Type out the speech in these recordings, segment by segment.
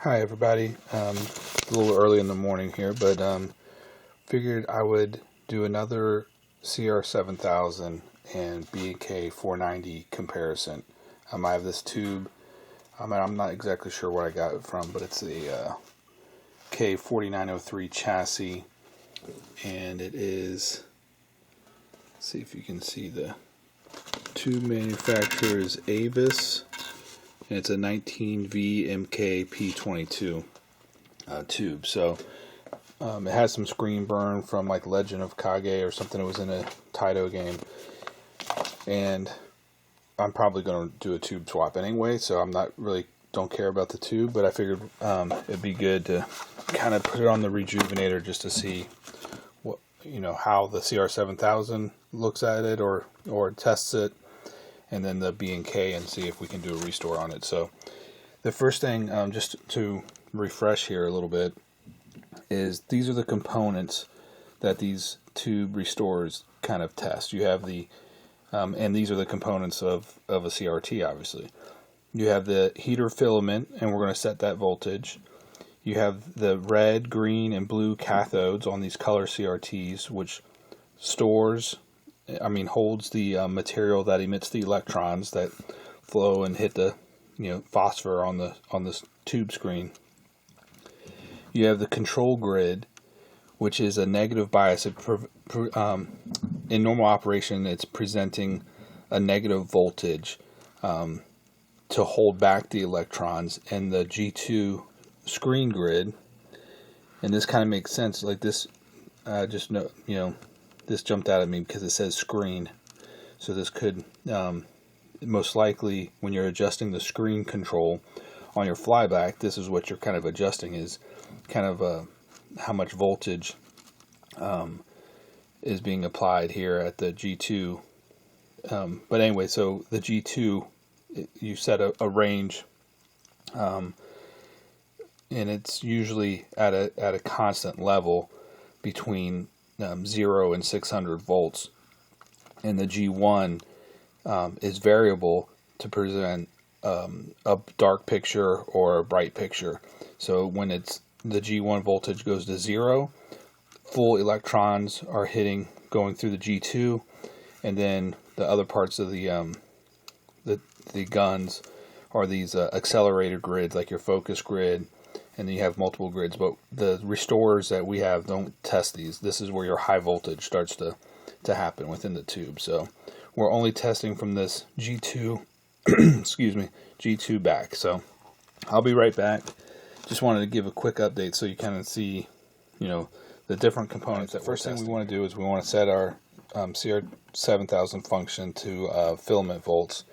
Hi everybody, a little early in the morning here, but figured I would do another CR7000 and B&K 490 comparison. I have this tube. I'm not exactly sure where I got it from, but it's a K4903 chassis, and it is, let's see if you can see, the tube manufacturer is Avis. And it's a 19V MK P22 tube. So it has some screen burn from like Legend of Kage or something. It was in a Taito game. And I'm probably going to do a tube swap anyway, so I'm not really, don't care about the tube, but I figured it'd be good to kind of put it on the rejuvenator just to see what, how the CR7000 looks at it or tests it, and then the B&K, and see if we can do a restore on it. So the first thing, just to refresh here a little bit, is these are the components that these tube restores kind of test. You have the, and these are the components of a CRT, obviously. You have the heater filament, and we're going to set that voltage. You have the red, green, and blue cathodes on these color CRTs, which holds the material that emits the electrons that flow and hit the phosphor on the tube screen. You have the control grid, which is a negative bias. In normal operation, it's presenting a negative voltage to hold back the electrons, and the G2 screen grid. And this kind of makes sense. Like this, this jumped out at me because it says screen. So this could, most likely, when you're adjusting the screen control on your flyback, this is what you're kind of adjusting, is kind of how much voltage is being applied here at the G2. But anyway, so the G2, you set a range, and it's usually at a constant level between 0 and 600 volts, and the G1 is variable to present a dark picture or a bright picture. So when the G1 voltage goes to 0, full electrons are going through the G2, and then the other parts of the guns are these accelerated grids, like your focus grid. And then you have multiple grids, but the restorers that we have don't test these. This is where your high voltage starts to happen within the tube. So we're only testing from this G2, excuse me, G2 back. So I'll be right back. Just wanted to give a quick update so you kind of see, the different components. The first thing we want to do is we want to set our CR7000 function to filament volts,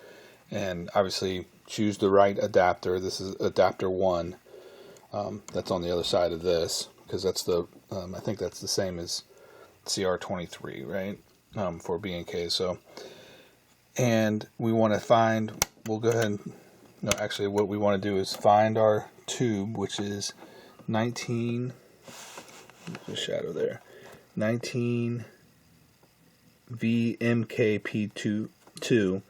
and obviously choose the right adapter. This is adapter 1. That's on the other side of this, because that's the I think that's the same as CR23, right, for B&K. So, and we want to find, we'll go ahead and, no, actually what we want to do is find our tube, which is 19, there's a shadow there, 19 VMKP2,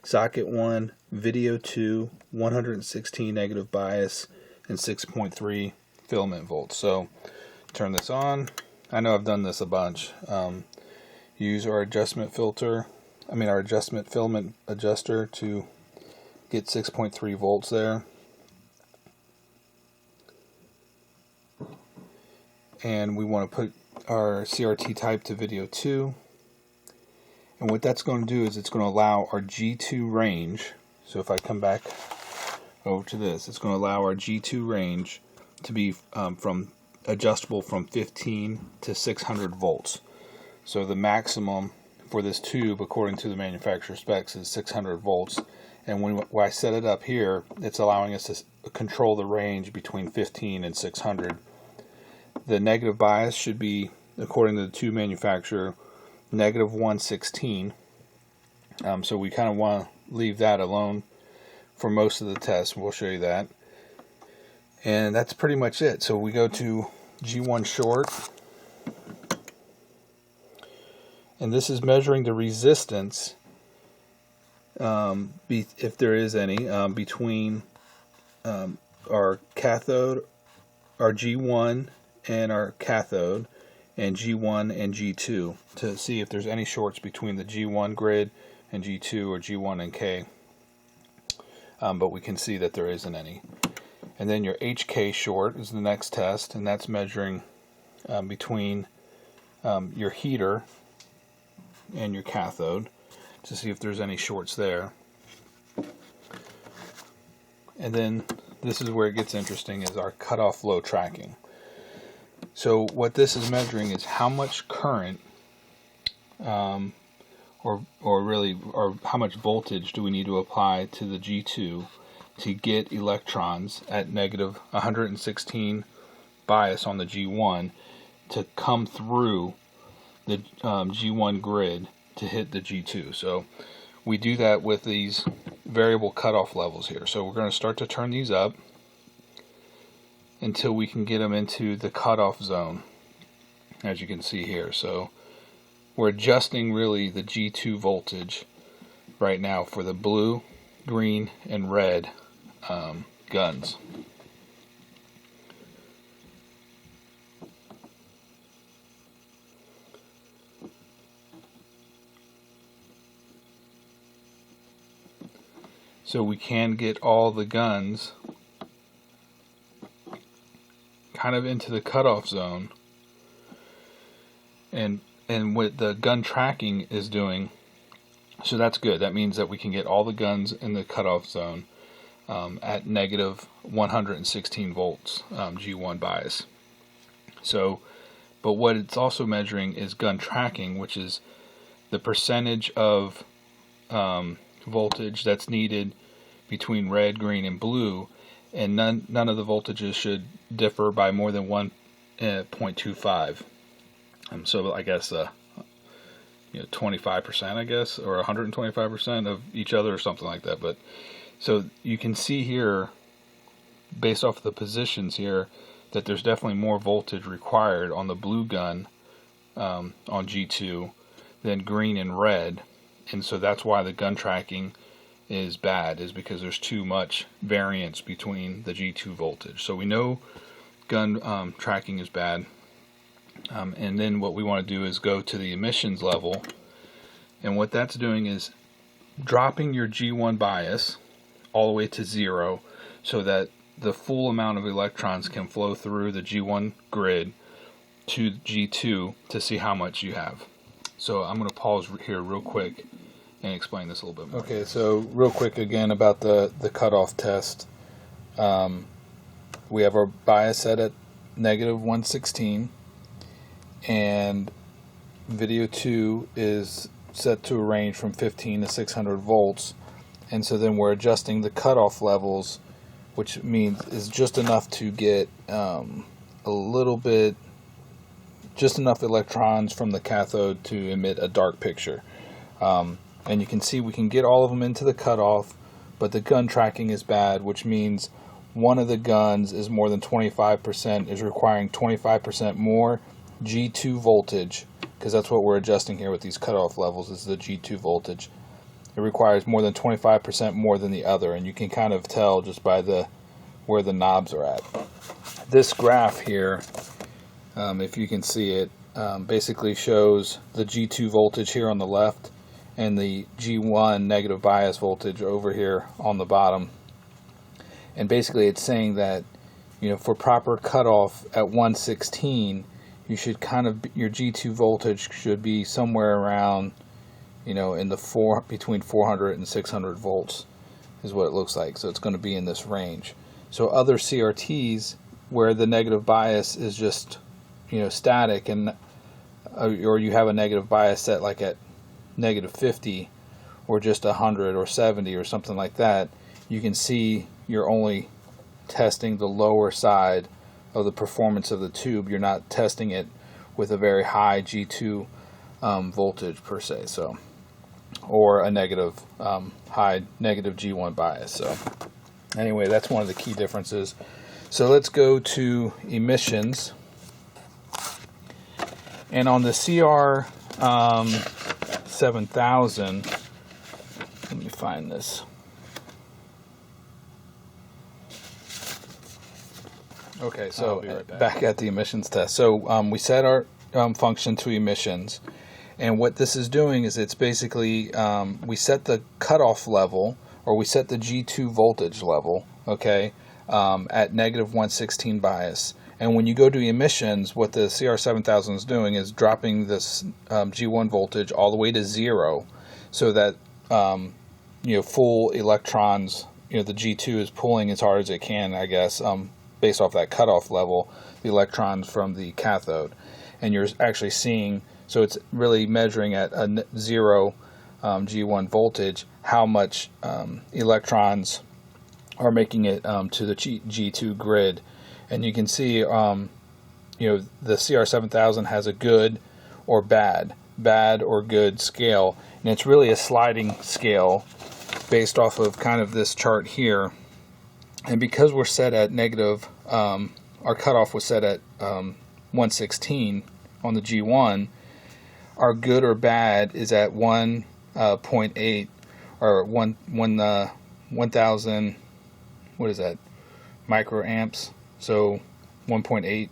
socket 1, video 2, 116 negative bias, and 6.3 filament volts. So turn this on. I know I've done this a bunch. Use our adjustment filament adjuster to get 6.3 volts there. And we want to put our CRT type to video 2. And what that's going to do is it's going to allow our G2 range. So if I come back over to this, it's going to allow our G2 range to be adjustable from 15 to 600 volts. So the maximum for this tube, according to the manufacturer specs, is 600 volts. And when I set it up here, it's allowing us to control the range between 15 and 600. The negative bias should be, according to the tube manufacturer, negative 116. So we kind of want to leave that alone for most of the tests. We'll show you that. And that's pretty much it. So we go to G1 short, and this is measuring the resistance, if there is any, between our cathode, our G1 and our cathode, and G1 and G2 to see if there's any shorts between the G1 grid and G2 or G1 and K. But we can see that there isn't any. And then your HK short is the next test, and that's measuring between your heater and your cathode to see if there's any shorts there. And then this is where it gets interesting, is our cutoff low tracking. So what this is measuring is how much current or how much voltage do we need to apply to the G2 to get electrons at negative 116 bias on the G1 to come through the G1 grid to hit the G2. So we do that with these variable cutoff levels here. So we're going to start to turn these up until we can get them into the cutoff zone, as you can see here. So we're adjusting really the G2 voltage right now for the blue, green, and red guns. So we can get all the guns kind of into the cutoff zone, and what the gun tracking is doing, so that's good. That means that we can get all the guns in the cutoff zone at negative 116 volts G1 bias. So, but what it's also measuring is gun tracking, which is the percentage of voltage that's needed between red, green, and blue, and none of the voltages should differ by more than 1.25. So I guess 25%, I guess, or 125% of each other, or something like that. But so you can see here, based off of the positions here, that there's definitely more voltage required on the blue gun on G2 than green and red, and so that's why the gun tracking is bad, is because there's too much variance between the G2 voltage. So we know gun tracking is bad, and then what we want to do is go to the emissions level, and what that's doing is dropping your G1 bias all the way to 0 so that the full amount of electrons can flow through the G1 grid to G2 to see how much you have. So I'm going to pause here real quick and explain this a little bit more. Okay, so real quick again about the cutoff test. We have our bias set at negative 116, and video 2 is set to a range from 15 to 600 volts, and so then we're adjusting the cutoff levels, which means is just enough to get just enough electrons from the cathode to emit a dark picture. And you can see we can get all of them into the cutoff, but the gun tracking is bad, which means one of the guns is more than 25%, is requiring 25% more G2 voltage, because that's what we're adjusting here with these cutoff levels, is the G2 voltage. It requires more than 25% more than the other, and you can kind of tell just by where the knobs are at. This graph here, if you can see it, basically shows the G2 voltage here on the left and the G1 negative bias voltage over here on the bottom. And basically it's saying that, for proper cutoff at 116, you should your G2 voltage should be somewhere around, in the between 400 and 600 volts is what it looks like. So it's going to be in this range. So other CRTs where the negative bias is just, static, and or you have a negative bias set like at negative 50 or just 100 or 70 or something like that, you can see you're only testing the lower side of the performance of the tube. You're not testing it with a very high G2 voltage per se, so, or a high negative G1 bias. So anyway, that's one of the key differences. So let's go to emissions. And on the CR7000, let me find this. Okay, so I'll be right back at the emissions test. So we set our function to emissions, and what this is doing is it's basically we set the cutoff level, or we set the G2 voltage level, okay, at negative 116 bias. And when you go to emissions, what the CR7000 is doing is dropping this G1 voltage all the way to 0, so that full electrons, the G2 is pulling as hard as it can, I guess, based off that cutoff level, the electrons from the cathode. And you're actually seeing, so it's really measuring at a 0 G1 voltage how much electrons are making it to the G2 grid. And you can see, the CR7000 has a good or bad or good scale. And it's really a sliding scale based off of kind of this chart here. And because we're set at negative, our cutoff was set at 116 on the G1, our good or bad is at 1.8 or 1,000, what is that, microamps? So 1.8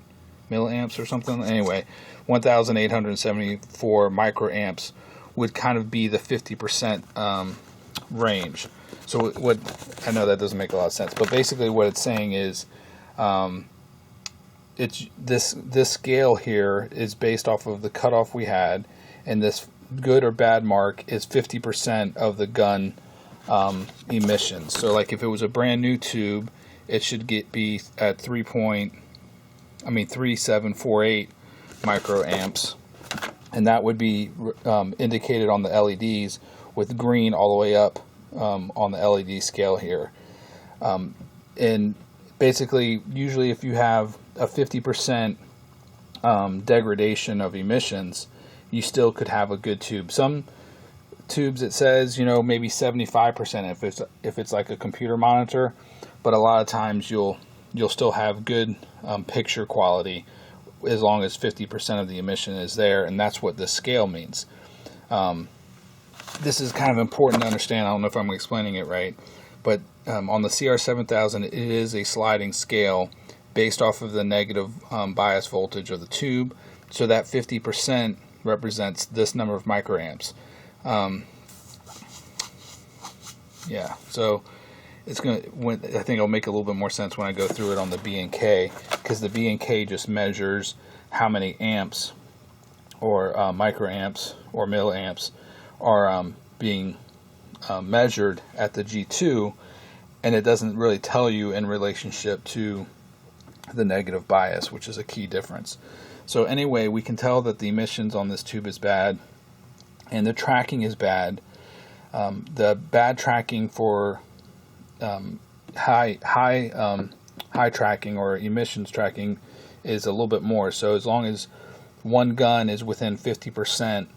milliamps or something. Anyway, 1,874 microamps would kind of be the 50% range. So what, I know that doesn't make a lot of sense, but basically what it's saying is it's this scale here is based off of the cutoff we had, and this good or bad mark is 50% of the gun emissions. So like if it was a brand new tube, it should be at 3748 microamps, and that would be indicated on the LEDs with green all the way up on the LED scale here. And basically, usually if you have a 50% degradation of emissions, you still could have a good tube. Some tubes it says, maybe 75% if it's like a computer monitor, but a lot of times you'll still have good picture quality as long as 50% of the emission is there, and that's what this scale means. This is kind of important to understand. I don't know if I'm explaining it right, but on the CR7000, it is a sliding scale based off of the negative bias voltage of the tube. So that 50% represents this number of microamps. So it's I think it'll make a little bit more sense when I go through it on the B and K, because the B and K just measures how many amps or microamps or milliamps are being measured at the G2, and it doesn't really tell you in relationship to the negative bias, which is a key difference. So anyway, we can tell that the emissions on this tube is bad, and the tracking is bad. The bad tracking for high tracking or emissions tracking is a little bit more. So as long as one gun is within 50%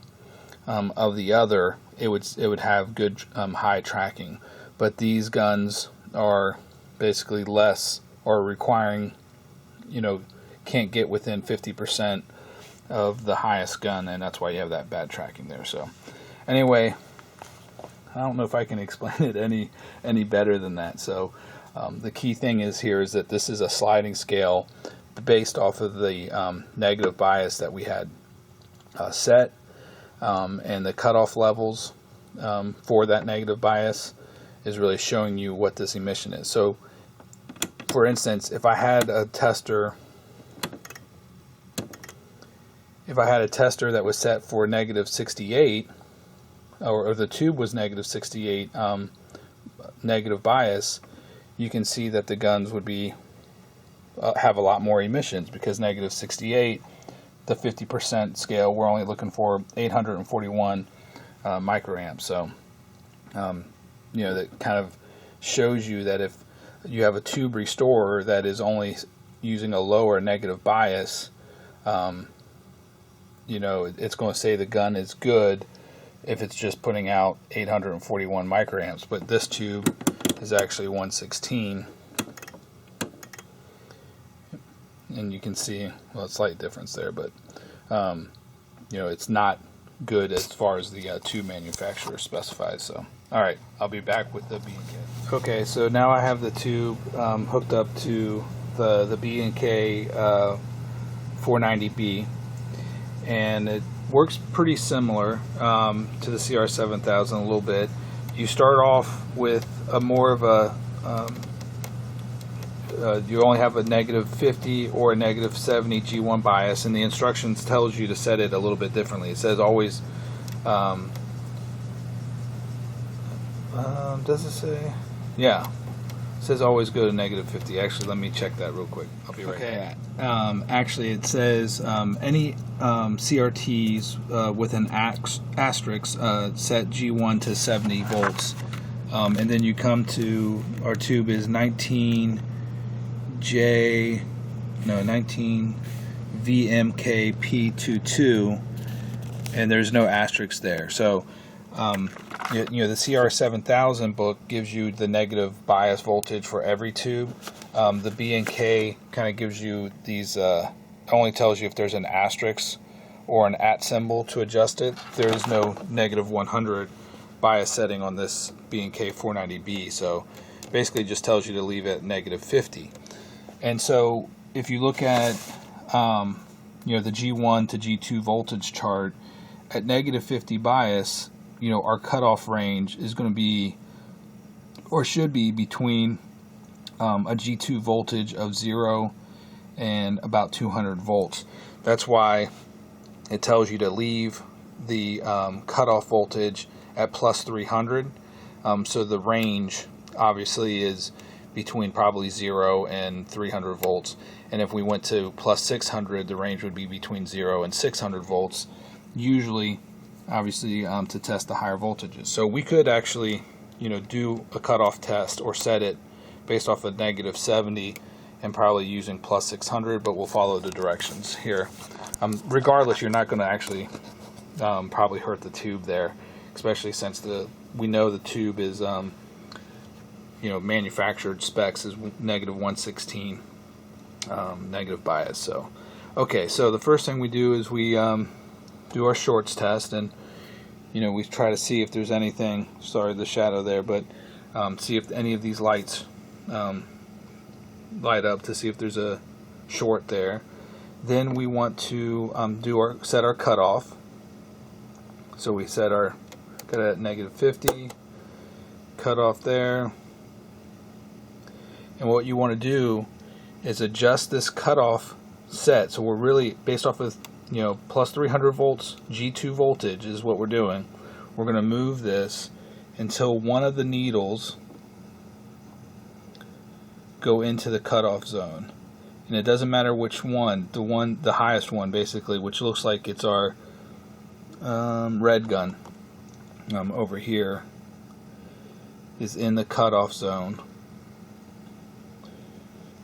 of the other, it would have good high tracking. But these guns are basically less, or requiring, can't get within 50% of the highest gun, and that's why you have that bad tracking there. So anyway, I don't know if I can explain it any better than that. So the key thing is that this is a sliding scale based off of the negative bias that we had set, and the cutoff levels for that negative bias is really showing you what this emission is. So for instance, if I had a tester that was set for negative 68, or the tube was negative 68 negative bias, you can see that the guns would be have a lot more emissions, because negative 68, the 50% scale, we're only looking for 841 microamps. So that kind of shows you that if you have a tube restorer that is only using a lower negative bias, it's going to say the gun is good if it's just putting out 841 microamps. But this tube is actually 116, and you can see, well, a slight difference there, but it's not good as far as the tube manufacturer specifies. So all right, I'll be back with the B&K. Okay, so now I have the tube hooked up to the B&K 490B, and it works pretty similar to the CR7000 a little bit. You start off with a more of a you only have a -50 or a -70 G1 bias, and the instructions tells you to set it a little bit differently. It says always, does it say? Yeah, it says always go to -50. Actually, let me check that real quick. I'll be right back. Actually, it says any CRTs with an asterisk set G1 to 70 volts, and then you come to our tube is 19 VMKP22, and there's no asterisk there. So the CR7000 book gives you the negative bias voltage for every tube. The B&K kind of gives you these, only tells you if there's an asterisk or an @ symbol to adjust it. There is no -100 bias setting on this B&K 490B, so basically just tells you to leave it at -50. And so if you look at the G1 to G2 voltage chart at -50 bias, our cutoff range is going to be, or should be, between a G2 voltage of 0 and about 200 volts. That's why it tells you to leave the cutoff voltage at +300. So the range obviously is between probably 0 and 300 volts. And if we went to +600, the range would be between 0 and 600 volts, usually, obviously, to test the higher voltages. So we could actually, do a cutoff test or set it based off of -70 and probably using +600, but we'll follow the directions here. Regardless, you're not going to actually probably hurt the tube there, especially since we know the tube is manufactured specs is -116 negative bias. So okay, so the first thing we do is we do our shorts test, and we try to see if there's anything, sorry the shadow there, but see if any of these lights light up to see if there's a short there. Then we want to set our cutoff. So we set our cut at -50, cutoff there. And what you want to do is adjust this cutoff set. So we're really, based off of +300 volts G2 voltage is what we're doing. We're going to move this until one of the needles go into the cutoff zone, and it doesn't matter which one. The highest one, basically, which looks like it's our red gun over here, is in the cutoff zone.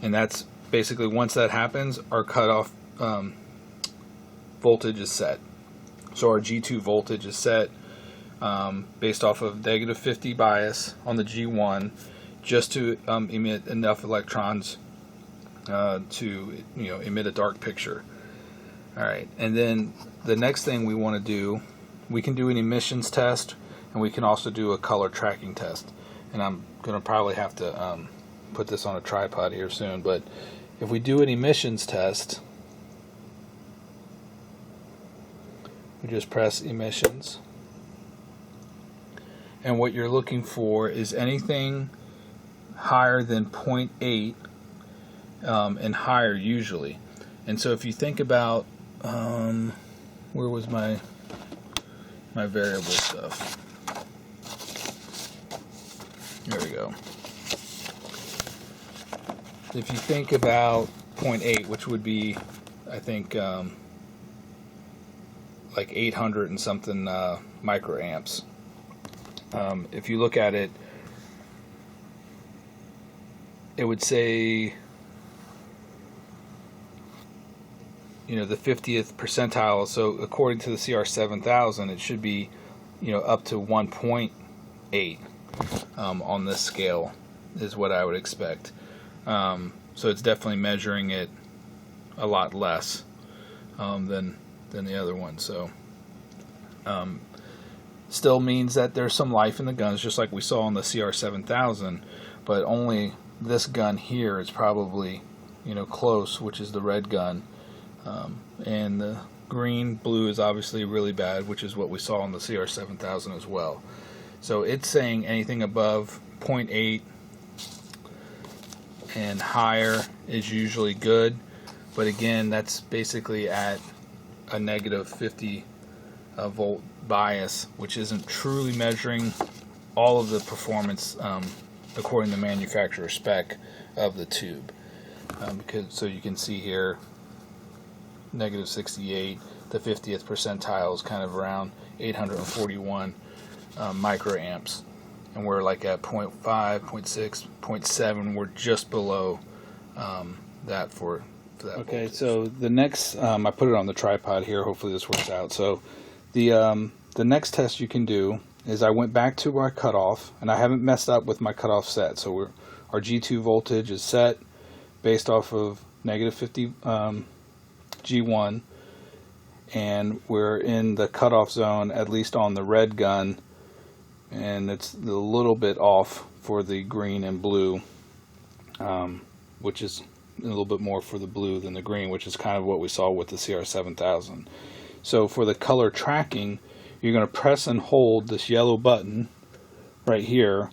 And that's basically, once that happens, our cutoff voltage is set. So our G2 voltage is set based off of -50 bias on the G1, just to emit enough electrons to emit a dark picture. All right, and then the next thing we want to do, we can do an emissions test, and we can also do a color tracking test. And I'm going to probably have to put this on a tripod here soon, but if we do an emissions test, we just press emissions, and what you're looking for is anything higher than 0.8 and higher usually. And so if you think about where was my variable stuff? There we go. If you think about 0.8, which would be, I think, like 800 and something microamps. If you look at it, it would say, the 50th percentile. So according to the CR7000, it should be, up to 1.8 on this scale is what I would expect. So it's definitely measuring it a lot less than the other one. So still means that there's some life in the guns, just like we saw on the CR7000, but only this gun here is probably close, which is the red gun, and the blue is obviously really bad, which is what we saw on the CR7000 as well. So it's saying anything above 0.8 and higher is usually good, but again, that's basically at a negative 50 volt bias, which isn't truly measuring all of the performance according to manufacturer spec of the tube. So you can see here, negative 68, the 50th percentile is kind of around 841 microamps, and we're like at 0.5, 0.6, 0.7. We're just below that for that. Okay, voltage. So the next, I put it on the tripod here. Hopefully this works out. So the next test you can do is I went back to our cutoff, and I haven't messed up with my cutoff set. So our G2 voltage is set based off of negative 50 G1, and we're in the cutoff zone, at least on the red gun, and it's a little bit off for the green and blue, which is a little bit more for the blue than the green, which is kind of what we saw with the CR7000. So for the color tracking, you're going to press and hold this yellow button right here,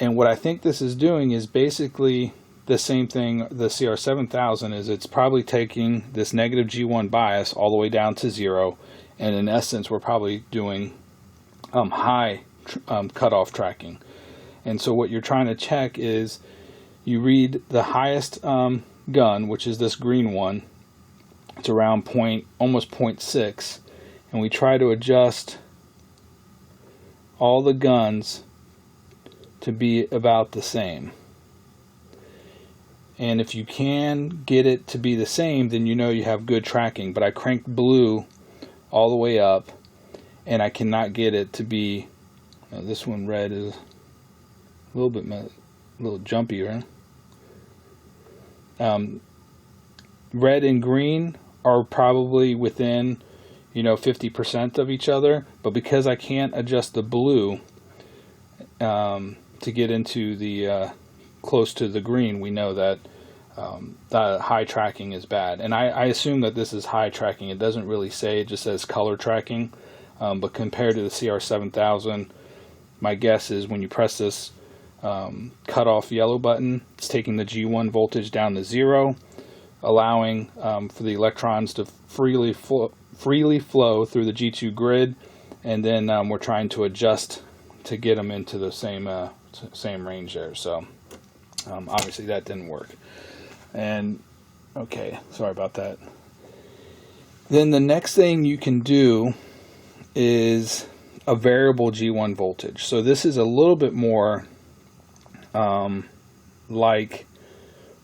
and what I think this is doing is basically the same thing the CR7000 is. It's probably taking this negative G1 bias all the way down to 0, and in essence we're probably doing high cutoff tracking. And so what you're trying to check is you read the highest gun, which is this green one. It's around almost 0.6, and we try to adjust all the guns to be about the same. And if you can get it to be the same, then you know you have good tracking. But I cranked blue all the way up, and I cannot get it to be, this one red is a little jumpy, right? Red and green are probably within 50% of each other, but because I can't adjust the blue to get into the close to the green, we know that the high tracking is bad. And I assume that this is high tracking. It doesn't really say, it just says color tracking, but compared to the CR7000, my guess is when you press this cutoff yellow button, it's taking the G1 voltage down to 0, allowing for the electrons to freely flow through the G2 grid, and then we're trying to adjust to get them into the same range there. So obviously that didn't work. And okay, sorry about that. Then the next thing you can do is a variable G1 voltage. So this is a little bit more like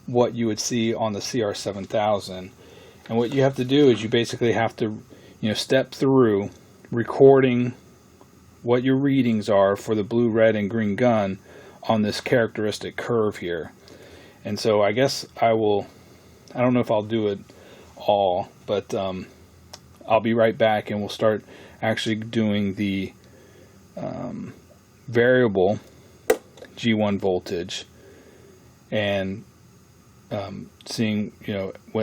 what you would see on the CR7000. And what you have to do is you basically have to step through recording what your readings are for the blue, red, and green gun on this characteristic curve here. And so I guess I don't know if I'll do it all, but I'll be right back, and we'll start actually doing the variable G1 voltage, and seeing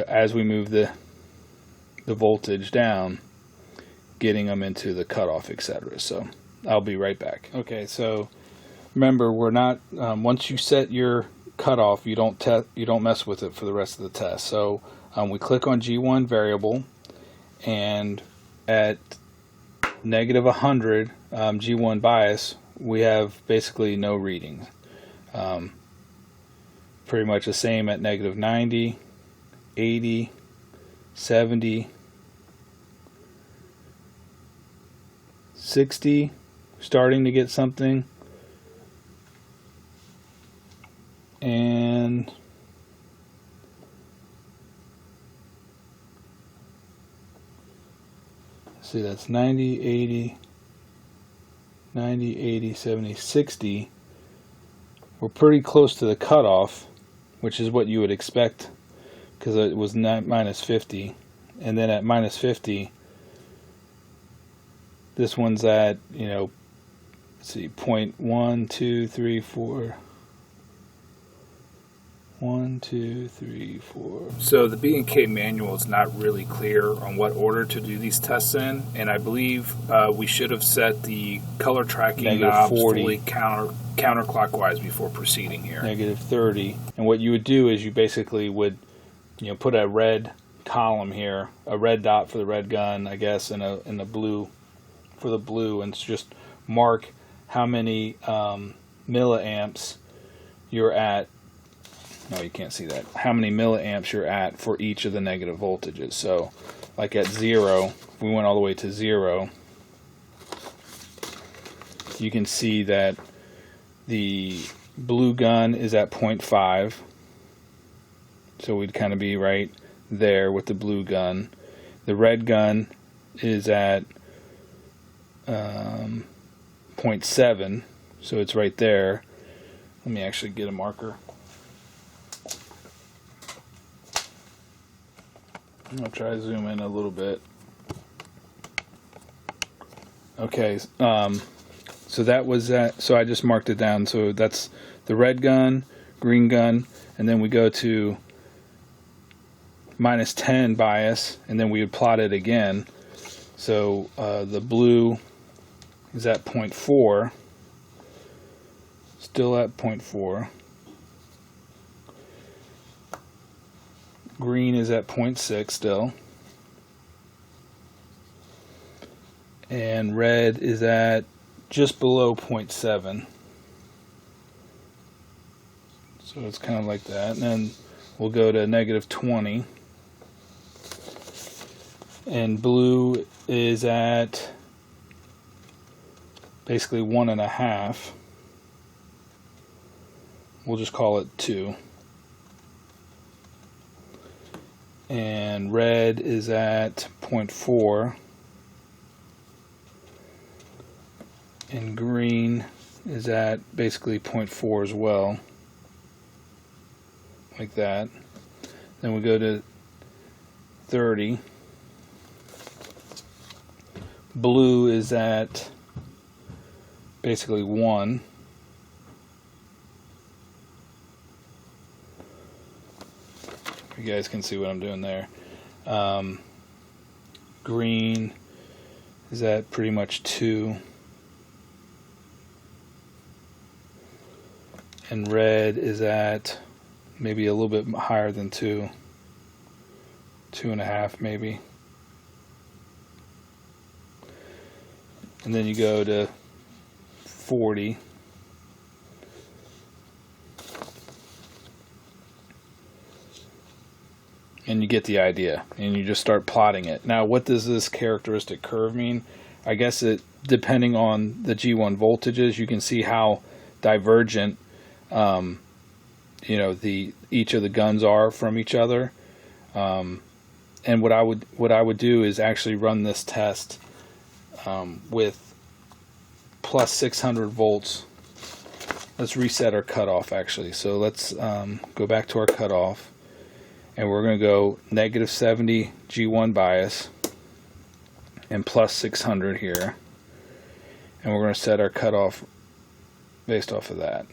as we move the voltage down, getting them into the cutoff, etc. So I'll be right back. Okay, so remember, we're not once you set your cutoff, you don't mess with it for the rest of the test. So we click on G1 variable, and at negative 100 G1 bias, we have basically no readings. Pretty much the same at negative 90, 80, 70, 60, starting to get something, and see, that's 90, 80, 90, 80, 70, 60. We're pretty close to the cutoff, which is what you would expect, because it was minus 50. And then at minus 50, this one's at, let's see, 0.1, 2, 3, 4, 1, 2, 3, 4. So the B&K manual is not really clear on what order to do these tests in, and I believe we should have set the color tracking knobs fully counterclockwise before proceeding here. -30. And what you would do is you basically would, put a red column here, a red dot for the red gun, I guess, and a blue for the blue, and just mark how many milliamps you're at. No, you can't see that. How many milliamps you're at for each of the negative voltages. So, like at 0, if we went all the way to 0, you can see that the blue gun is at 0.5. So we'd kind of be right there with the blue gun. The red gun is at 0.7, so it's right there. Let me actually get a marker. I'll try to zoom in a little bit. Okay, so that was that. So I just marked it down. So that's the red gun, green gun, and then we go to -10 bias, and then we would plot it again. So the blue is at 0.4, still at 0.4. Green is at 0.6 still. And red is at just below 0.7. So it's kind of like that. And then we'll go to -20. And blue is at basically 1.5. We'll just call it 2. And red is at 0.4. And green is at basically 0.4 as well. Like that. Then we go to 30. Blue is at basically 1. You guys can see what I'm doing there. Green is at pretty much 2. And red is at maybe a little bit higher than 2. 2.5 maybe. And then you go to 40. And you get the idea, and you just start plotting it. Now, what does this characteristic curve mean? I guess it, depending on the G1 voltages, you can see how divergent, each of the guns are from each other. And what I would do is actually run this test with plus 600 volts. Let's reset our cutoff actually. So let's go back to our cutoff. And we're going to go -70 G1 bias and plus 600 here. And we're going to set our cutoff based off of that.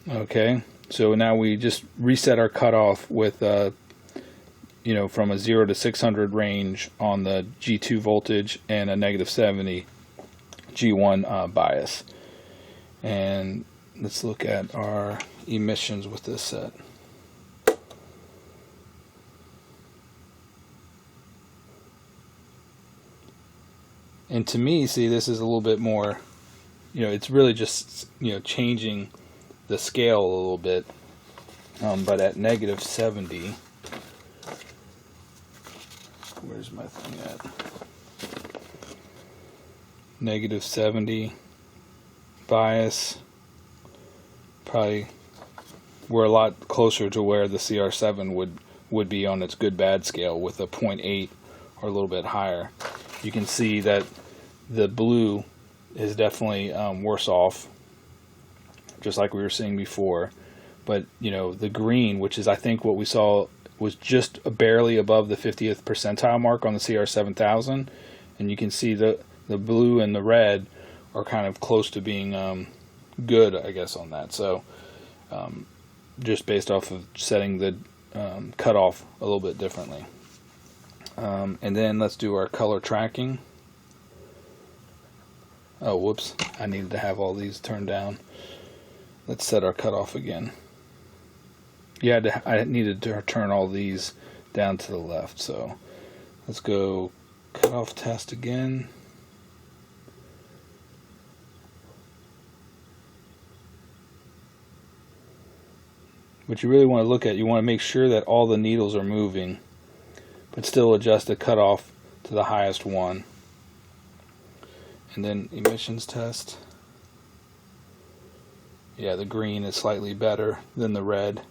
Okay, so now we just reset our cutoff with, from a 0 to 600 range on the G2 voltage and a -70 G1 bias. And let's look at our emissions with this set. And to me, see, this is a little bit more, it's really just, changing the scale a little bit. But at -70, where's my thing at? -70 bias, probably we're a lot closer to where the CR7 would be on its good bad scale with a 0.8 or a little bit higher. You can see that the blue is definitely worse off, just like we were seeing before. But the green, which is I think what we saw, was just barely above the 50th percentile mark on the CR7000, and you can see the blue and the red are kind of close to being good, I guess, on that. So just based off of setting the cutoff a little bit differently. And then let's do our color tracking. Oh, whoops. I needed to have all these turned down. Let's set our cutoff again. Yeah, I needed to turn all these down to the left. So let's go cutoff test again. What you really want to look at, you want to make sure that all the needles are moving, but still adjust the cutoff to the highest one. And then emissions test. Yeah, the green is slightly better than the red,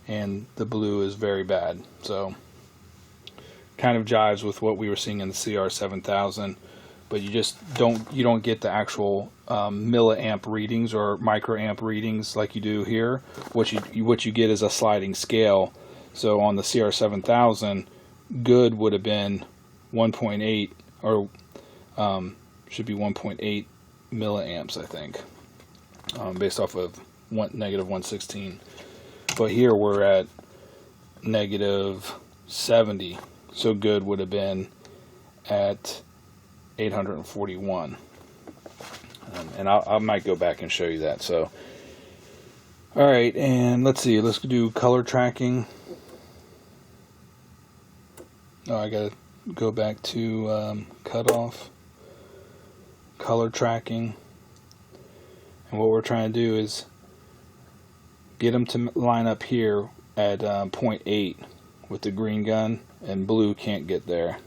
and the blue is very bad. So kind of jives with what we were seeing in the CR7000, but you don't get the actual milliamp readings or microamp readings like you do here. What you get is a sliding scale. So on the CR7000, good would have been 1.8 or should be 1.8 milliamps, I think, based off of negative 116. But here we're at negative 70. So good would have been at 841. And I might go back and show you that. So, all right, and let's see. Let's do color tracking. Oh, I gotta go back to cutoff, color tracking, and what we're trying to do is get them to line up here at 0.8 with the green gun, and blue can't get there,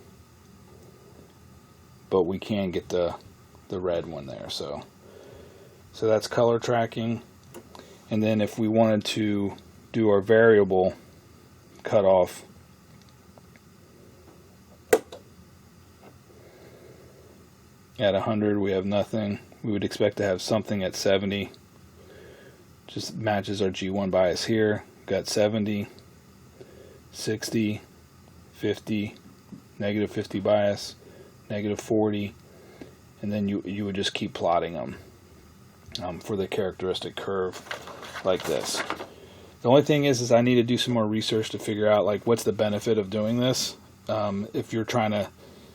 but we can get the red one there. So that's color tracking. And then if we wanted to do our variable cutoff, at 100 we have nothing. We would expect to have something at 70. Just matches our G1 bias here. Got 70, 60, 50, negative 50 bias, negative 40, and then you would just keep plotting them for the characteristic curve like this. The only thing is I need to do some more research to figure out like what's the benefit of doing this. If you're trying to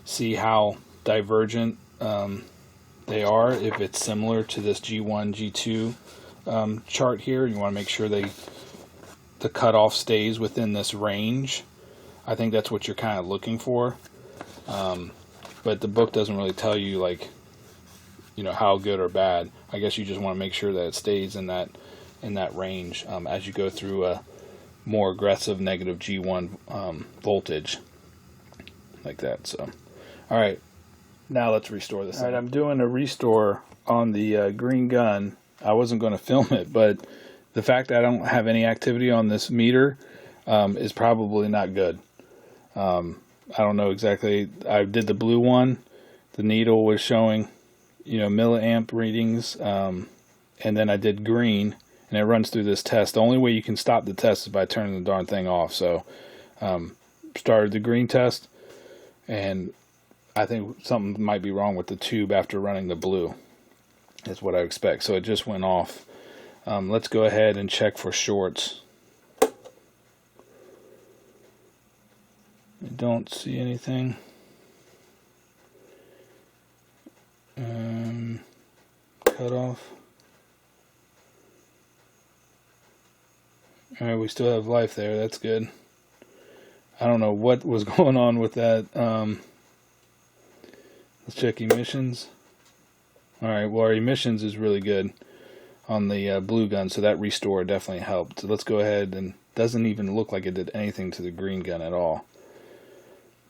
see how divergent they are, if it's similar to this G1, G2 chart here, you want to make sure the cutoff stays within this range. I think that's what you're kind of looking for. But the book doesn't really tell you like, how good or bad. I guess you just want to make sure that it stays in that range as you go through a more aggressive negative G1 voltage like that. So, all right, now let's restore this. All right, I'm doing a restore on the green gun. I wasn't going to film it, but the fact that I don't have any activity on this meter is probably not good. I don't know exactly. I did the blue one. The needle was showing, milliamp readings. And then I did green, and it runs through this test. The only way you can stop the test is by turning the darn thing off. So, started the green test, and I think something might be wrong with the tube after running the blue. Is what I expect. So it just went off. Let's go ahead and check for shorts. I don't see anything. Cut off. Alright, we still have life there. That's good. I don't know what was going on with that. Let's check emissions. Alright, well, our emissions is really good on the blue gun, so that restore definitely helped. So let's go ahead, and doesn't even look like it did anything to the green gun at all.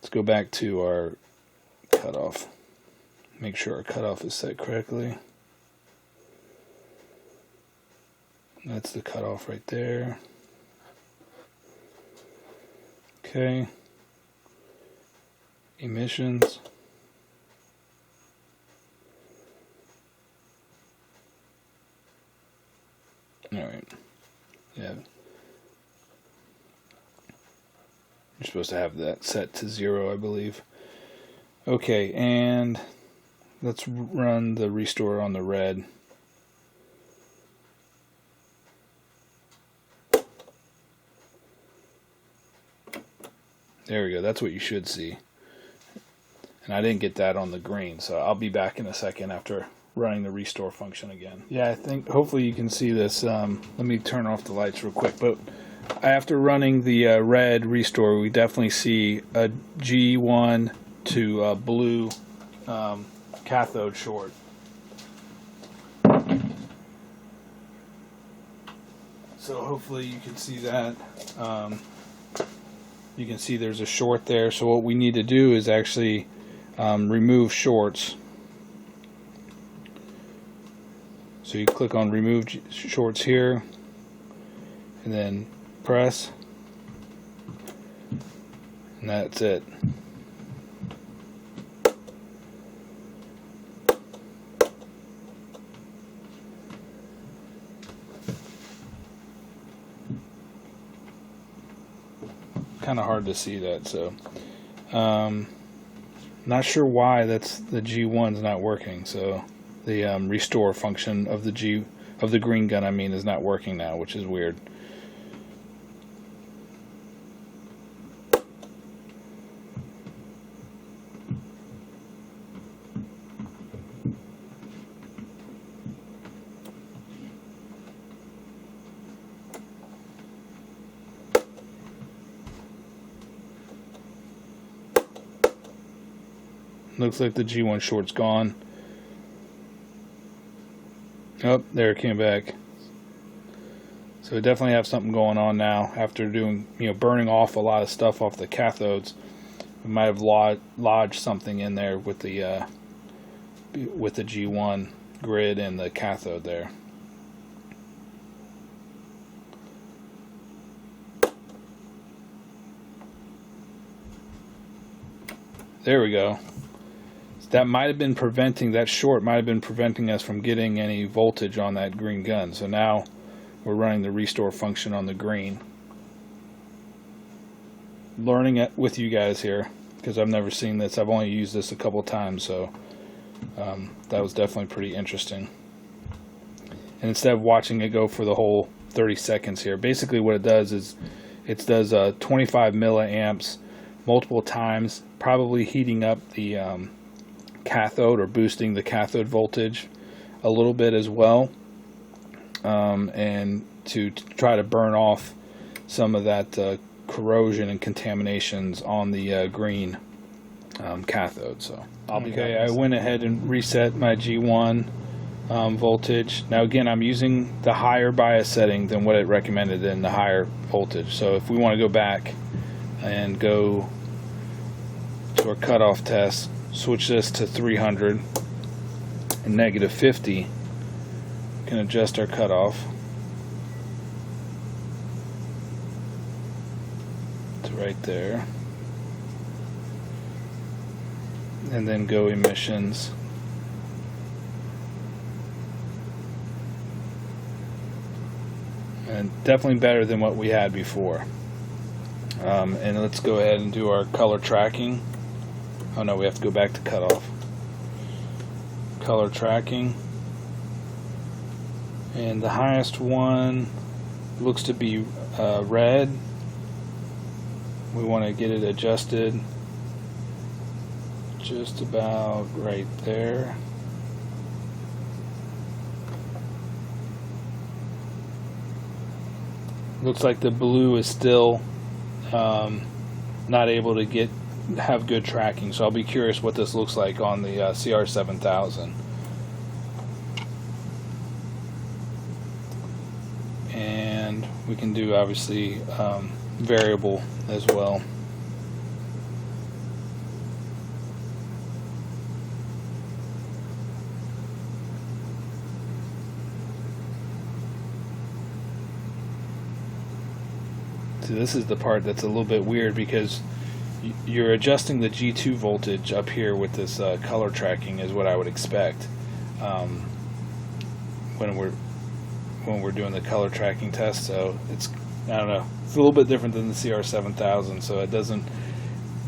Let's go back to our cutoff. Make sure our cutoff is set correctly. That's the cutoff right there. Okay. Emissions. Alright. Yeah. You're supposed to have that set to 0, I believe. Okay, and let's run the restore on the red. There we go. That's what you should see. And I didn't get that on the green, so I'll be back in a second after running the restore function again. Yeah, I think hopefully you can see this. Let me turn off the lights real quick. But after running the red restore, we definitely see a G1 to blue cathode short. So hopefully you can see that. You can see there's a short there. So what we need to do is actually remove shorts. So you click on remove shorts here and then press, and that's it. Kind of hard to see that, so not sure why that's the G1's not working. So the restore function of the green gun, I mean, is not working now, which is weird. Looks like the G1 short's gone. Oh, there it came back. So we definitely have something going on now. After doing, burning off a lot of stuff off the cathodes, we might have lodged something in there with the G1 grid and the cathode there. There we go. That might have been preventing, that short might have been preventing us from getting any voltage on that green gun. So now we're running the restore function on the green. Learning it with you guys here, because I've never seen this. I've only used this a couple times, so that was definitely pretty interesting. And instead of watching it go for the whole 30 seconds here, basically what it does is it does 25 milliamps multiple times, probably heating up the cathode or boosting the cathode voltage a little bit as well, and to try to burn off some of that corrosion and contaminations on the green cathode. So okay, I went ahead and reset my G1 voltage. Now again, I'm using the higher bias setting than what it recommended in the higher voltage. So if we want to go back and go to our cutoff test, switch this to 300 and negative 50. We can adjust our cutoff to right there, and then go emissions. And definitely better than what we had before. And let's go ahead and do our color tracking. Oh no, we have to go back to cutoff. Color tracking. And the highest one looks to be red. We want to get it adjusted just about right there. Looks like the blue is still not able to have good tracking, so I'll be curious what this looks like on the CR7000. And we can do obviously variable as well. So this is the part that's a little bit weird, because you're adjusting the G2 voltage up here with this color tracking is what I would expect when we're doing the color tracking test. So it's, I don't know, it's a little bit different than the CR7000. So it doesn't,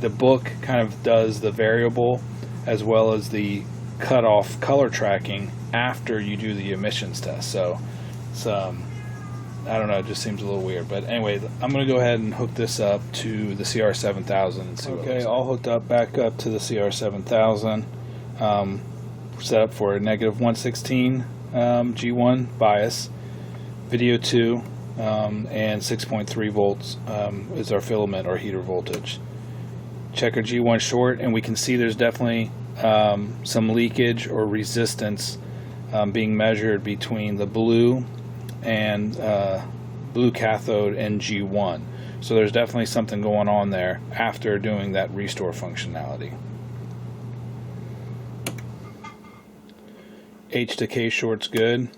the book kind of does the variable as well as the cutoff color tracking after you do the emissions test. So it's I don't know, it just seems a little weird. But anyway, I'm going to go ahead and hook this up to the CR7000 and see what it looks like. All hooked up, back up to the CR7000. Set up for a negative 116 G1 bias, video 2, and 6.3 volts is our filament or heater voltage. Check our G1 short, and we can see there's definitely some leakage or resistance being measured between the blue and blue cathode and G1. So there's definitely something going on there after doing that restore functionality. H to K short's good.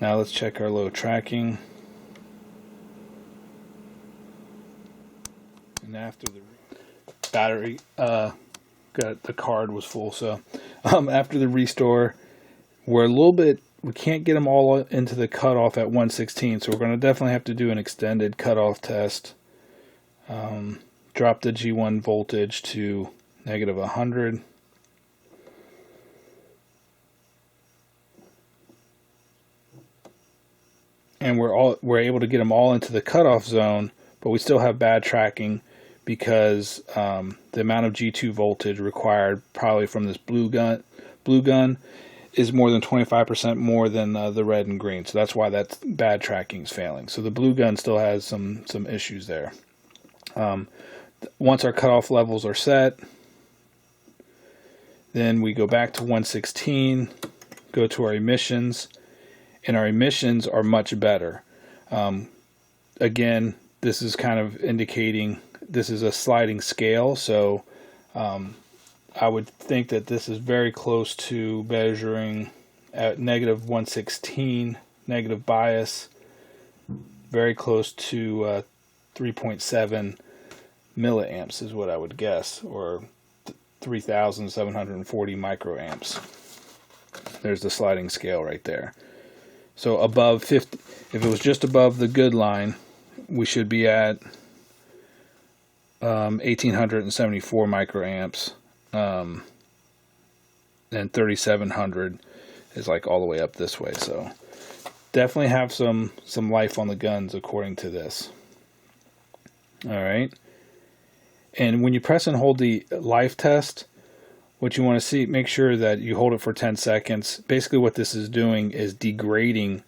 Now let's check our low tracking. And after the battery the card was full, so after the restore, we're a little bit, we can't get them all into the cutoff at 116, so we're going to definitely have to do an extended cutoff test. Drop the G1 voltage to negative 100. And we're able to get them all into the cutoff zone, but we still have bad tracking because the amount of G2 voltage required probably from this blue gun is more than 25% more than the red and green. So that's why that bad tracking is failing. So the blue gun still has some issues there. Once our cutoff levels are set, then we go back to 116, go to our emissions, and our emissions are much better. Again, this is kind of indicating this is a sliding scale, so I would think that this is very close to measuring at negative 116, negative bias, very close to 3.7 milliamps is what I would guess, or 3,740 microamps. There's the sliding scale right there. So above 50, if it was just above the good line, we should be at 1,874 microamps, and 3,700 is like all the way up this way. So definitely have some life on the guns according to this. All right. And when you press and hold the life test, what you want to see, make sure that you hold it for 10 seconds. Basically what this is doing is degrading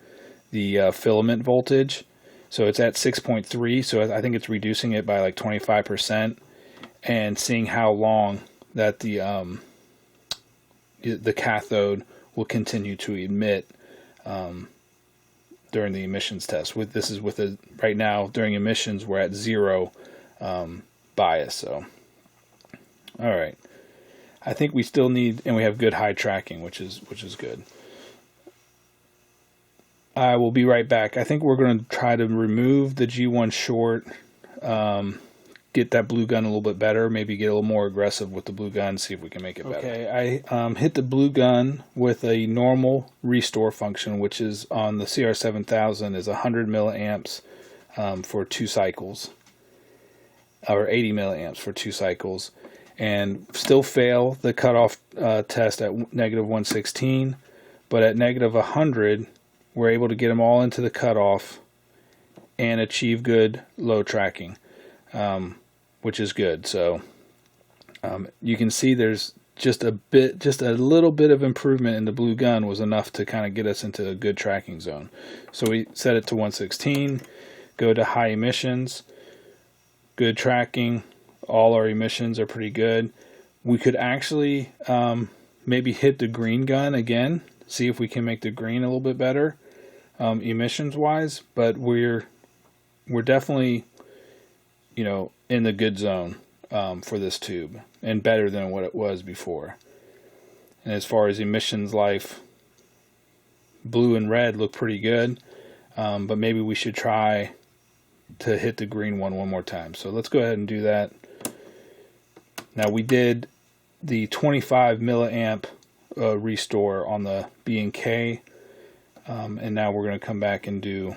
the filament voltage. So it's at 6.3, so I think it's reducing it by like 25%, and seeing how long that the cathode will continue to emit during the emissions test. Right now during emissions we're at 0 bias. So all right, I think we still need, and we have good high tracking, which is good. I will be right back. I think we're going to try to remove the G1 short, get that blue gun a little bit better, maybe get a little more aggressive with the blue gun, see if we can make it better. Okay, I hit the blue gun with a normal restore function, which is on the CR7000 is 100 milliamps for 2 cycles, or 80 milliamps for 2 cycles, and still fail the cutoff test at negative 116, but at negative 100, we're able to get them all into the cutoff and achieve good low tracking, which is good. So you can see there's just a little bit of improvement in the blue gun was enough to kind of get us into a good tracking zone. So we set it to 116, go to high emissions, good tracking. All our emissions are pretty good. We could actually maybe hit the green gun again, see if we can make the green a little bit better emissions wise, but we're definitely, you know, in the good zone for this tube, and better than what it was before. And as far as emissions life, blue and red look pretty good, but maybe we should try to hit the green one more time. So let's go ahead and do that. Now we did the 25 milliamp restore on the B and K, and now we're going to come back and do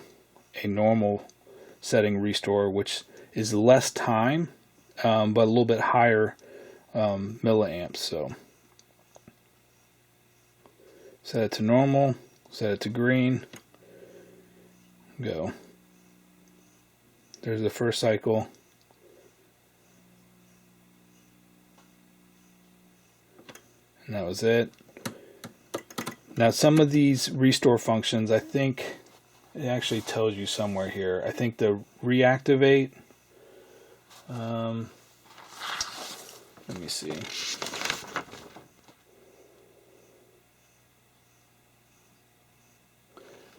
a normal setting restore, which is less time, but a little bit higher milliamps. So Set it to normal, set it to green, go. There's the first cycle. And that was it. Now some of these restore functions, I think it actually tells you somewhere here. I think the reactivate, let me see.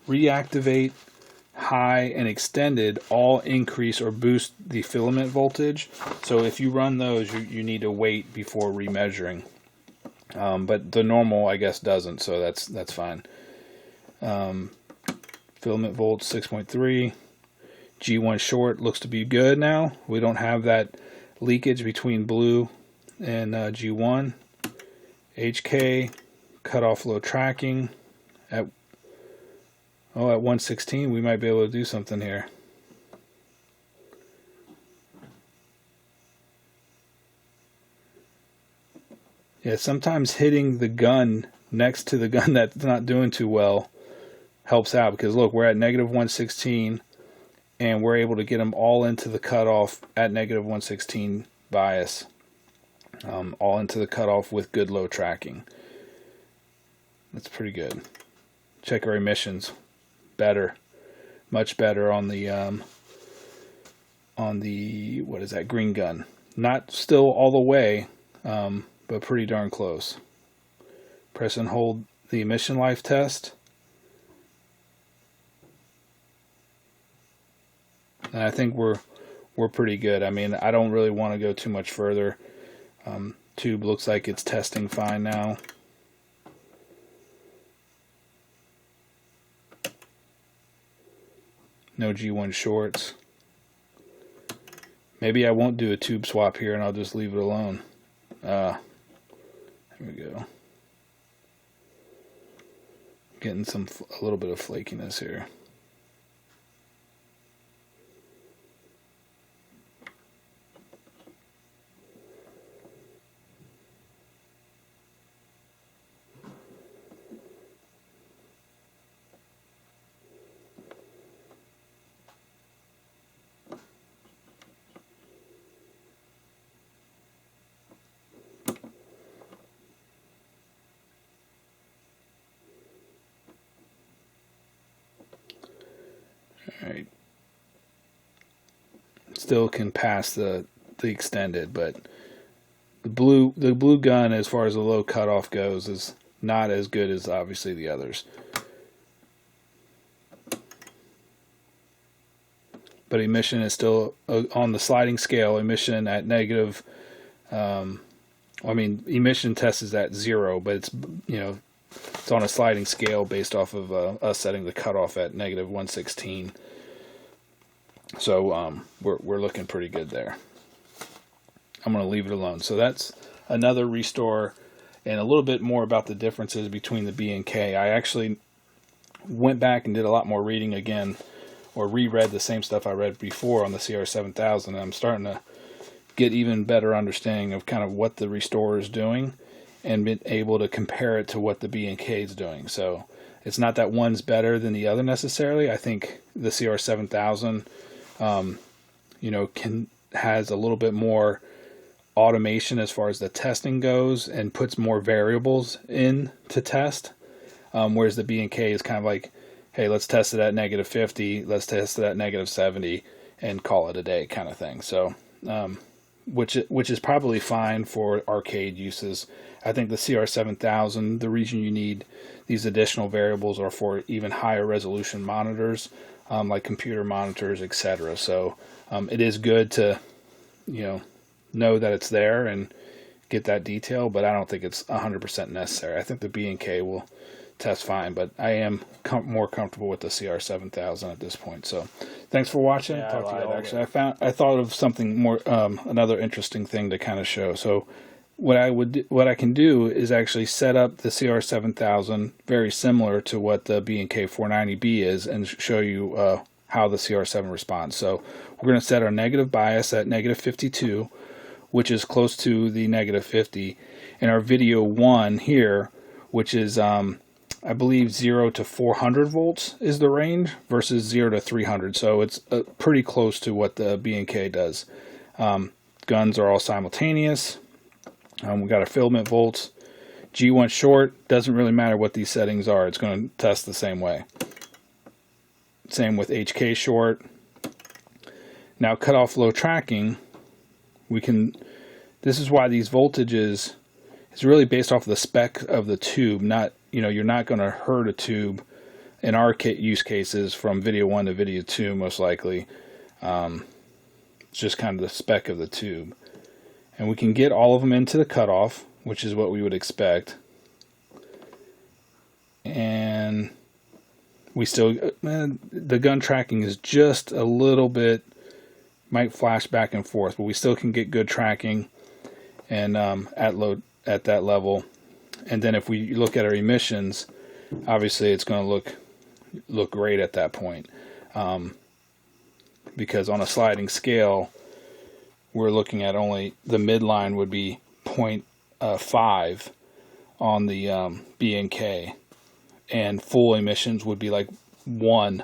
Reactivate, high, and extended all increase or boost the filament voltage. So if you run those, you need to wait before remeasuring. But the normal, I guess, doesn't, so that's fine. Filament volt 6.3. G1 short looks to be good now. We don't have that leakage between blue and G1. HK, cutoff low tracking at 116, we might be able to do something here. Yeah, sometimes hitting the gun next to the gun that's not doing too well helps out, because look, we're at negative 116 and we're able to get them all into the cutoff at negative 116 bias, all into the cutoff with good low tracking. That's pretty good. Check our emissions. Better, much better on the what is that, green gun. Not still all the way, but pretty darn close. Press and hold the emission life test, and I think we're pretty good. I mean, I don't really want to go too much further. Tube looks like it's testing fine now. No G1 shorts. Maybe I won't do a tube swap here and I'll just leave it alone. There we go. Getting a little bit of flakiness here. Alright. Still can pass the extended, but the blue gun, as far as the low cutoff goes, is not as good as obviously the others. But emission is still on the sliding scale. Emission at negative. Emission test is at 0, but it's it's on a sliding scale based off of us setting the cutoff at negative 116. So we're looking pretty good there. I'm going to leave it alone. So that's another restore, and a little bit more about the differences between the B and K. I actually went back and did a lot more reading again, or reread the same stuff I read before on the CR7000, and I'm starting to get even better understanding of kind of what the restore is doing, and been able to compare it to what the B and K is doing. So it's not that one's better than the other necessarily. I think the CR7000 has a little bit more automation as far as the testing goes, and puts more variables in to test, whereas the B and K is kind of like, hey, let's test it at negative 50, let's test it at negative 70, and call it a day kind of thing. So which is probably fine for arcade uses. I think the CR7000, the reason you need these additional variables are for even higher resolution monitors, like computer monitors, etc. So it is good to know that it's there and get that detail, but I don't think it's 100% necessary. I think the B and K will test fine, but I am more comfortable with the CR7000 at this point. So thanks for watching. Yeah, Talk to you all. Actually, I thought of something more, another interesting thing to kind of show. So what I can do is actually set up the CR7000 very similar to what the B and K 490B is, and show you how the CR7 responds. So we're going to set our negative bias at negative 52, which is close to the negative 50, and our video 1 here, which is I believe 0 to 400 volts is the range versus 0 to 300. So it's pretty close to what the B&K does. Guns are all simultaneous. We got our filament volts. G1 short, doesn't really matter what these settings are. It's going to test the same way. Same with HK short. Now cutoff low tracking, this is why these voltages is really based off of the spec of the tube. Not, you're not going to hurt a tube in our use cases from video 1 to video 2 most likely. It's just kind of the spec of the tube. And we can get all of them into the cutoff, which is what we would expect. And we still, the gun tracking is just a little bit, might flash back and forth, but we still can get good tracking and at that level. And then if we look at our emissions, obviously it's going to look great at that point, because on a sliding scale, we're looking at only the midline would be 0.5 on the B&K, and full emissions would be like 1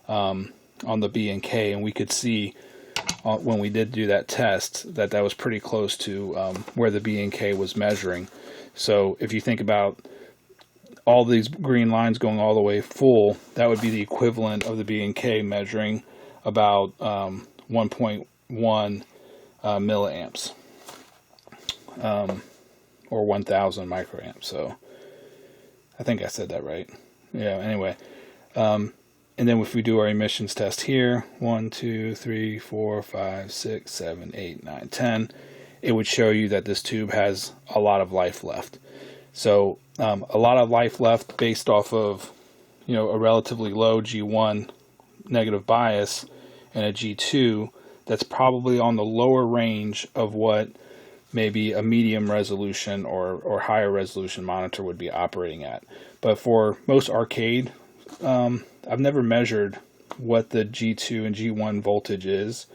on the B&K, and we could see when we did do that test that was pretty close to where the B&K was measuring. So if you think about all these green lines going all the way full, that would be the equivalent of the B&K measuring about 1.1 milliamps, or 1000 microamps. So I think I said that right. Yeah, anyway. And then if we do our emissions test here, 1, 2, 3, 4, 5, 6, 7, 8, 9, 10, it would show you that this tube has a lot of life left. So a lot of life left based off of, a relatively low G1 negative bias and a G2 that's probably on the lower range of what maybe a medium resolution or higher resolution monitor would be operating at. But for most arcade, I've never measured what the G2 and G1 voltage is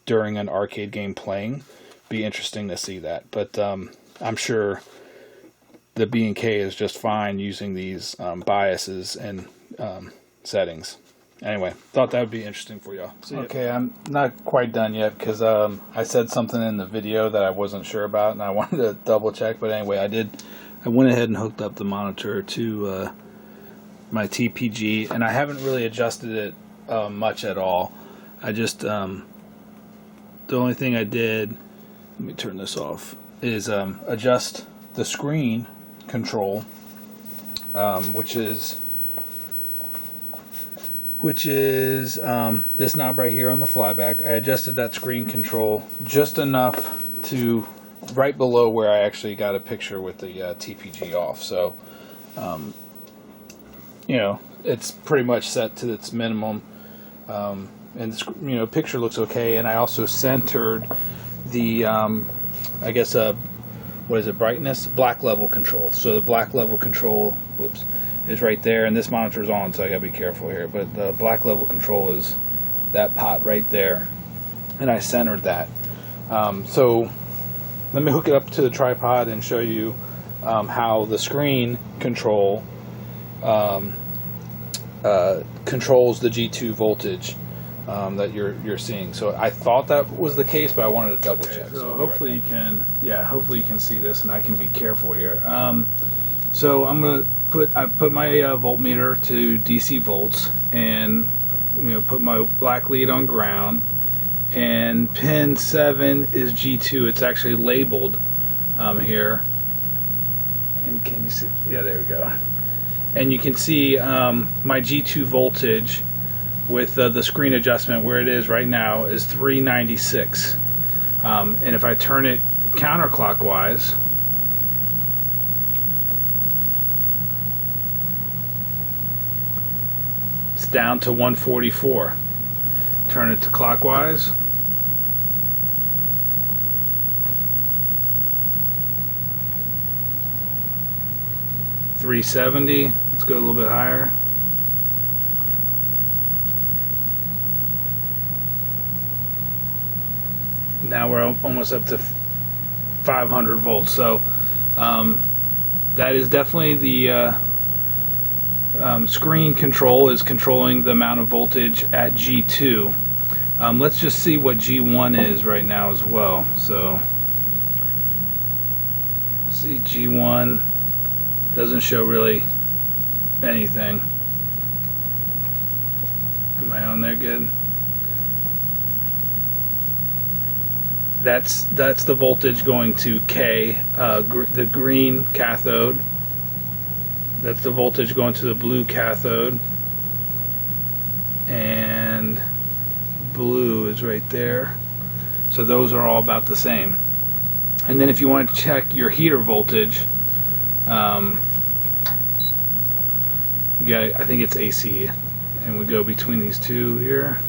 during an arcade game playing. Be interesting to see that. But I'm sure the B&K is just fine using these biases and settings. Anyway, thought that would be interesting for y'all. Okay, I'm not quite done yet because I said something in the video that I wasn't sure about and I wanted to double check. But anyway, I went ahead and hooked up the monitor to my TPG, and I haven't really adjusted it much at all. I just, the only thing I did, let me turn this off, is adjust the screen control, which is this knob right here on the flyback. I adjusted that screen control just enough to right below where I actually got a picture with the TPG off. So, it's pretty much set to its minimum, and the picture looks okay. And I also centered the I guess what is it, brightness, black level control. So the black level control, is right there, and this monitor is on, so I gotta be careful here. But the black level control is that pot right there, and I centered that. So let me hook it up to the tripod and show you how the screen control controls the G2 voltage that you're seeing. So I thought that was the case, but I wanted to double check. So hopefully you can, hopefully you can see this, and I can be careful here. So I put my voltmeter to DC volts, and put my black lead on ground, and pin 7 is G2. It's actually labeled here, and can you see? Yeah, there we go. And you can see my G2 voltage with the screen adjustment where it is right now is 396. And if I turn it counterclockwise, it's down to 144. Turn it to clockwise, $370. Let's go a little bit higher. Now we're almost up to 500 volts. So that is definitely screen control is controlling the amount of voltage at G2. Let's just see what G1 is right now as well. So, see, G1 doesn't show really anything. Am I on there good? That's the voltage going to K, the green cathode. That's the voltage going to the blue cathode. And blue is right there. So those are all about the same. And then if you want to check your heater voltage, you got, I think it's AC. And we go between these two here.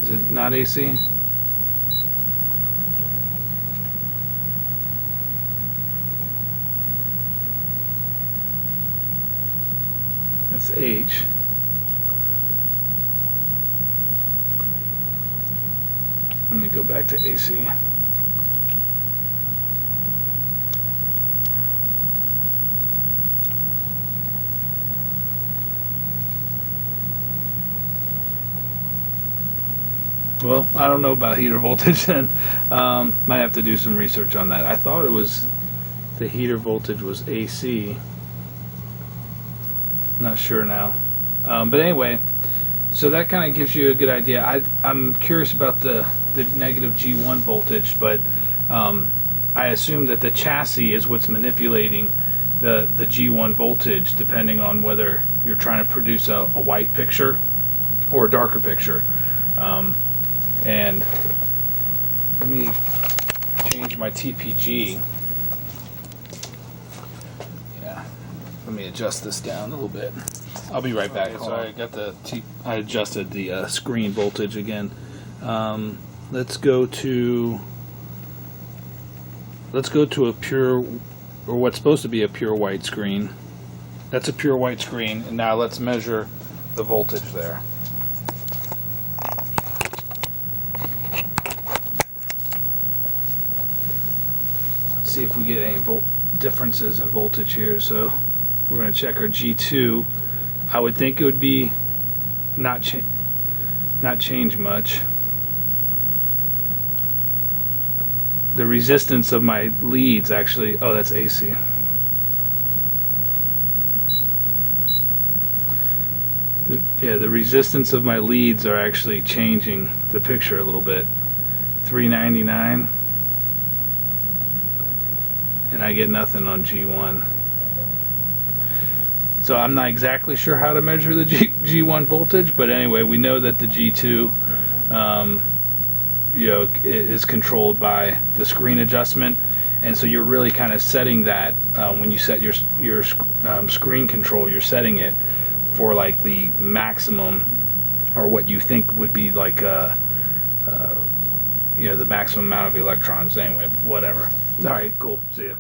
Is it not AC? That's H. Let me go back to AC. Well, I don't know about heater voltage then. Might have to do some research on that. I thought it was, the heater voltage was AC. Not sure now. But anyway, so that kind of gives you a good idea. I'm curious about the negative G1 voltage, but I assume that the chassis is what's manipulating the G1 voltage, depending on whether you're trying to produce a white picture or a darker picture. And let me change my TPG. Yeah, let me adjust this down a little bit. I'll be right back. So I got I adjusted the screen voltage again. Let's go to a pure, or what's supposed to be a pure white screen. That's a pure white screen, and now let's measure the voltage there. See if we get any differences in voltage here. So we're going to check our G2. I would think it would be not change much. The resistance of my leads actually, oh, that's AC. The resistance of my leads are actually changing the picture a little bit. 399. And I get nothing on G1. So I'm not exactly sure how to measure the G1 voltage, but anyway, we know that the G2 is controlled by the screen adjustment, and so you're really kind of setting that when you set your screen control, you're setting it for like the maximum, or what you think would be like the maximum amount of electrons. Anyway, whatever. All right, cool. See ya.